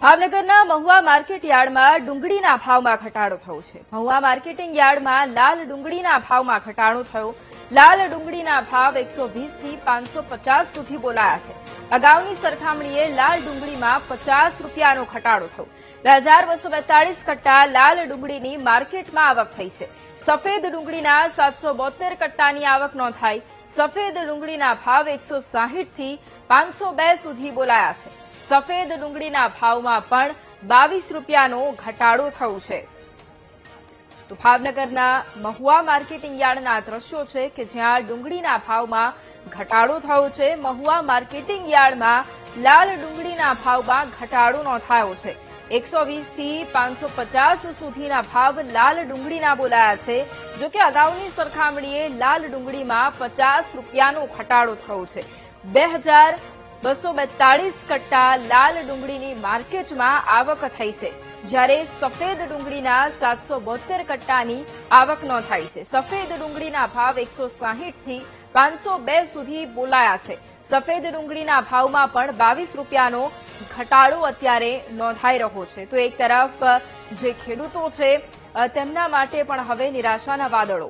ભાવનગરના મહુવા માર્કેટ યાર્ડમાં ડુંગળીના ભાવમાં ઘટાડો થયો છે। મહુવા માર્કેટિંગ યાર્ડમાં લાલ ડુંગળીના ભાવમાં ઘટાડો થયો। લાલ ડુંગળીના ભાવ 120 થી 550 સુધી બોલાયા છે। અગાઉની સરખામણીએ લાલ ડુંગળીમાં 50 રૂપિયાનો ઘટાડો થયો। 2242 કટ્ટા લાલ ડુંગળીની માર્કેટમાં આવક થઈ છે। સફેદ ડુંગળીના 772 કટ્ટાની આવક નોંધાઈ। સફેદ ડુંગળીના ભાવ 160 થી 502 સુધી બોલાયા છે। સફેદ ડુંગળીના ભાવમાં પણ 22 રૂપિયાનો ઘટાડો થયો છે। તો ભાવનગરના મહુવા માર્કેટિંગ યાર્ડના દ્રશ્યો છે કે જ્યાં ડુંગળીના ભાવમાં ઘટાડો થયો છે। મહુવા માર્કેટિંગ યાર્ડમાં લાલ ડુંગળીના ભાવમાં ઘટાડો નોંધાયો છે। 120 થી 550 સુધીના ભાવ લાલ ડુંગળીના બોલાયા છે। જો કે અગાઉની સરખામણીએ લાલ ડુંગળીમાં 50 રૂપિયાનો ઘટાડો થયો છે। 2242 કટ્ટા લાલ ડુંગળીની માર્કેટમાં આવક થઈ છે, જ્યારે સફેદ ડુંગળીના 772 કટ્ટાની આવક નોંધાઈ છે। સફેદ ડુંગળીના ભાવ 160 થી 502 સુધી બોલાયા છે। સફેદ ડુંગળીના ભાવમાં પણ 22 રૂપિયાનો ઘટાડો અત્યારે નોંધાઈ રહ્યો છે। તો એક તરફ જે ખેડૂતો છે તેમના માટે પણ હવે નિરાશાના વાદળો।